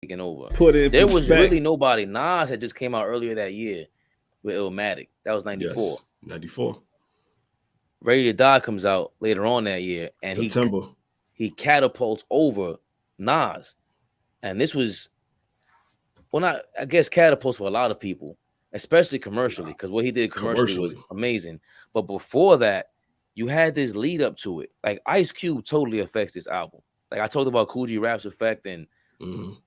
taking over. Put it in There was perspective. really nobody. Nas had just came out earlier that year with Illmatic. That was 94. Yes, 94. Ready to Die comes out later on that year, and September. he catapults over Nas. And this was, well, not, I guess, catapults for a lot of people, especially commercially, because what he did commercially was amazing. But before that, you had this lead up to it. Like Ice Cube totally affects this album. Like I talked about Cool G Rap's effect, and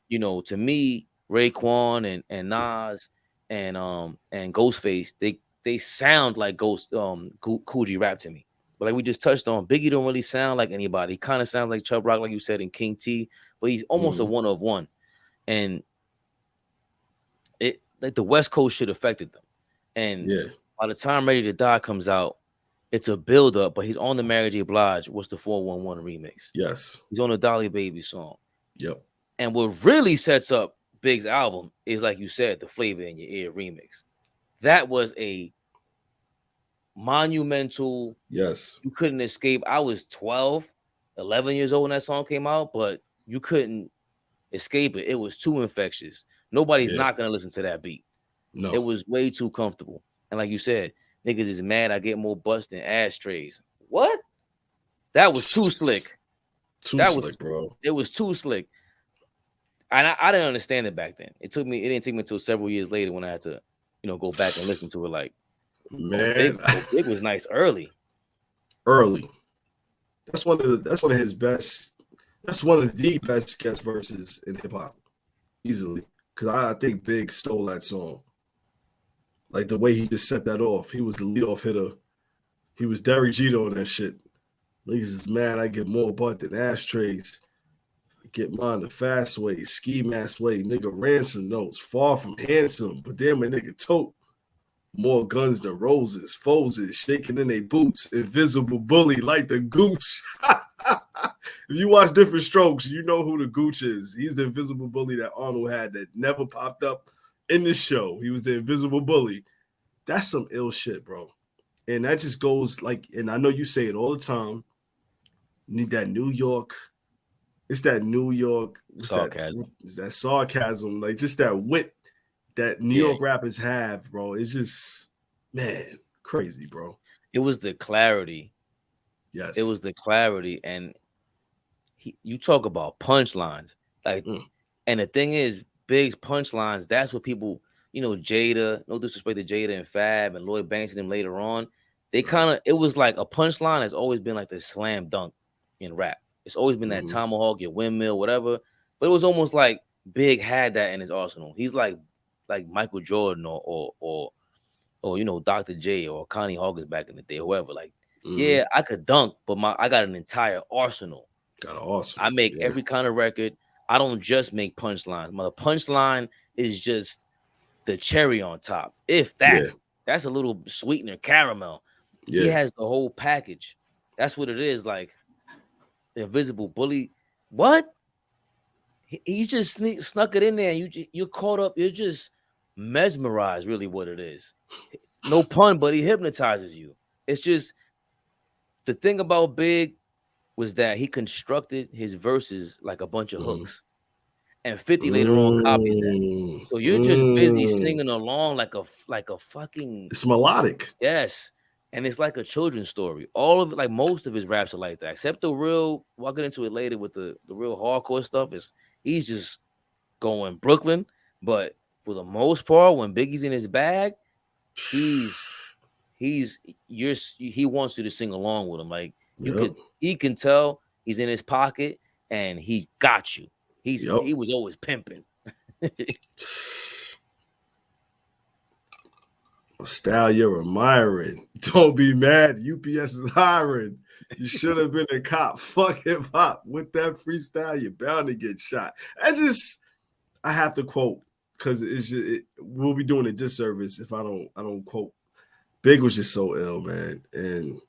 you know, to me, Raekwon and Nas and Ghostface, they sound like Cool G Rap to me. But like we just touched on, Biggie don't really sound like anybody. He kind of sounds like Chubb Rock, like you said, and King T, but he's almost a one of one. And it, like, the West Coast shit affected them. And by the time Ready to Die comes out, it's a build up, but he's on the Mary J. Blige. What's the 411 remix? Yes. He's on the Dolly Baby song. Yep. And what really sets up Big's album is, like you said, the Flavor in Your Ear remix. That was a monumental. Yes. You couldn't escape. I was 12, 11 years old when that song came out, but you couldn't escape it. It was too infectious. Nobody's not going to listen to that beat. No. It was way too comfortable. And like you said, niggas is mad I get more butts than ashtrays. What? That was too slick. Bro. It was too slick. And I didn't understand it back then. It didn't take me until several years later when I had to, you know, go back and listen to it. Like, man, Big was nice early. That's one of his best. That's one of the best guest verses in hip hop, easily. Because I think Big stole that song. Like the way he just set that off. He was the leadoff hitter. He was Derek Jeter on that shit. Niggas is mad I get more butt than ashtrays. I get mine the fast way, ski mask way. Nigga ransom notes, far from handsome. But damn, my nigga tote more guns than roses. Foes is shaking in their boots. Invisible bully like the Gooch. If you watch Different Strokes, you know who the Gooch is. He's the invisible bully that Arnold had that never popped up in the show. He was the invisible bully. That's some ill shit, bro. And that just goes like, and I know you say it all the time. Need that New York. It's that New York sarcasm. It's that sarcasm, like just that wit that New York rappers have, bro. It's just, man, crazy, bro. It was the clarity. Yes. It was the clarity. And you talk about punchlines. Like, and the thing is, Big's punchlines, that's what people, you know, Jada, no disrespect to Jada and Fab and Lloyd Banks and them later on, they kind of, it was like a punchline has always been like the slam dunk in rap. It's always been that tomahawk, your windmill, whatever. But it was almost like Big had that in his arsenal. He's like Michael Jordan or you know, Dr. J or Connie Hawkins back in the day, whoever. Like, yeah, I could dunk, but I got an entire arsenal. I make every kind of record. I don't just make punchlines. My punchline is just the cherry on top. If that, that's a little sweetener, caramel. He has the whole package. That's what it is. Like, the invisible bully. What? He just snuck it in there. You're caught up. You're just mesmerized, really, what it is. No pun, but he hypnotizes you. It's just, the thing about Big was that he constructed his verses like a bunch of hooks. And 50 later on copies that. So you're just busy singing along like a fucking. It's melodic. Yes. And it's like a children's story. All of it, like most of his raps are like that, except the real, we'll get into it later with the real hardcore stuff, is he's just going Brooklyn. But for the most part, when Biggie's in his bag, he wants you to sing along with him. Like, he can tell he's in his pocket and he got you. He was always pimping. Style you're admiring. Don't be mad. UPS is hiring. You should have been a cop. Fuck hip hop. With that freestyle, you're bound to get shot. I have to quote, because we'll be doing a disservice if I don't quote. Big was just so ill, man. And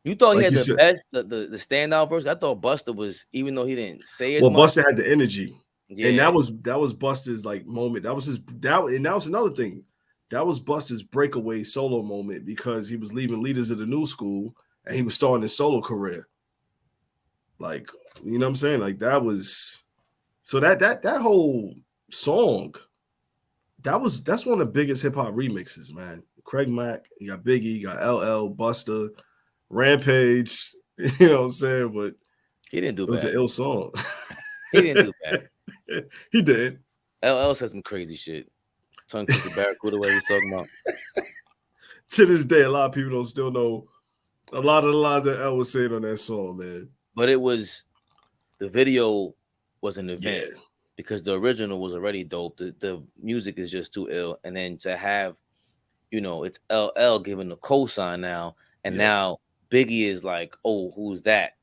you thought he had the best, the standout verse? I thought Busta was, even though he didn't say it. Well, Busta had the energy. Yeah. And that was Busta's like moment. That was and that was another thing. That was Busta's breakaway solo moment, because he was leaving Leaders of the New School and he was starting his solo career. Like, you know what I'm saying? Like, that was, so that whole song, that's one of the biggest hip hop remixes, man. Craig Mack, you got Biggie, you got LL, Busta, Rampage. You know what I'm saying? But He didn't do it was an bad. ill song. He didn't do bad. He did. LL said some crazy shit. Tongue twisted Barracuda, what he was talking about. To this day, a lot of people don't still know a lot of the lines that L was saying on that song, man. But it was the video was an event Yeah. because the original was already dope. The music is just too ill. And then to have, it's LL giving the cosign now, and Yes. now Biggie is like, oh, who's that?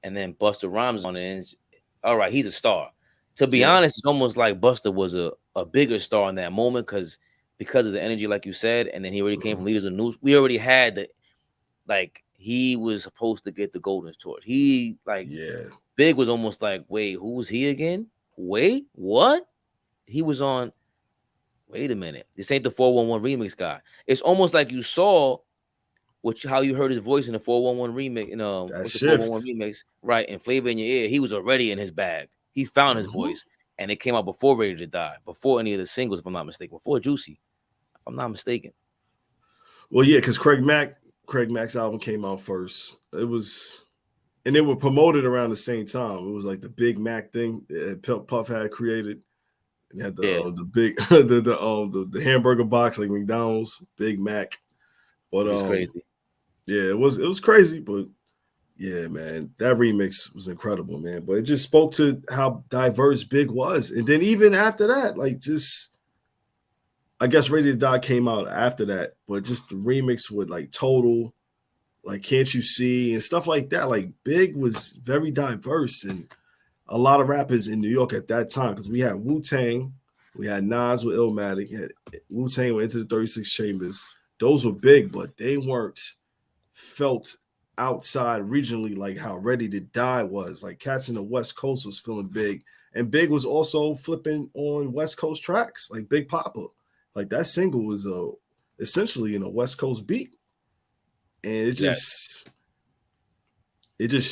And then Busta Rhymes on it, and all right, he's a star. To be honest, it's almost like Busta was a bigger star in that moment because of the energy, like you said, and then he already came from Leaders of News. We already had the he was supposed to get the Golden Torch. Big was almost like, wait, who was he again? Wait, what? He was on. Wait a minute, this ain't the 411 remix guy. It's almost like you saw how you heard his voice in the 411 remix, what's the 411 remix, right? And Flavor in Your Ear, he was already in his bag. He found his voice, and it came out before Ready to Die, before any of the singles, if I'm not mistaken, before Juicy, if I'm not mistaken. Well, yeah, because Craig Mack's album came out first. It was, and they were promoted around the same time. It was like the Big Mac thing that Puff had created. And had the big the hamburger box like McDonald's, Big Mac. But it's crazy. Yeah, it was crazy, but yeah, man, that remix was incredible, man. But it just spoke to how diverse Big was. And then even after that, like I guess Ready to Die came out after that, but just the remix with like Total, like Can't You See, and stuff like that. Like Big was very diverse and a lot of rappers in New York at that time, because we had Wu-Tang, we had Nas with Illmatic, Wu-Tang went into the 36 Chambers. Those were big, but they weren't felt outside regionally like how Ready to Die was. Like cats in the West Coast was feeling big, and Big was also flipping on West Coast tracks like Big Papa. Like that single was essentially in a West Coast beat, and it just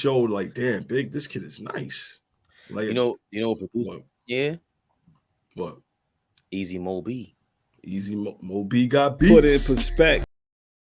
showed like, damn, Big, this kid is nice. Like what produced? What? Yeah. What? Easy Mo B. Easy Mo B got beats. Put it in perspective.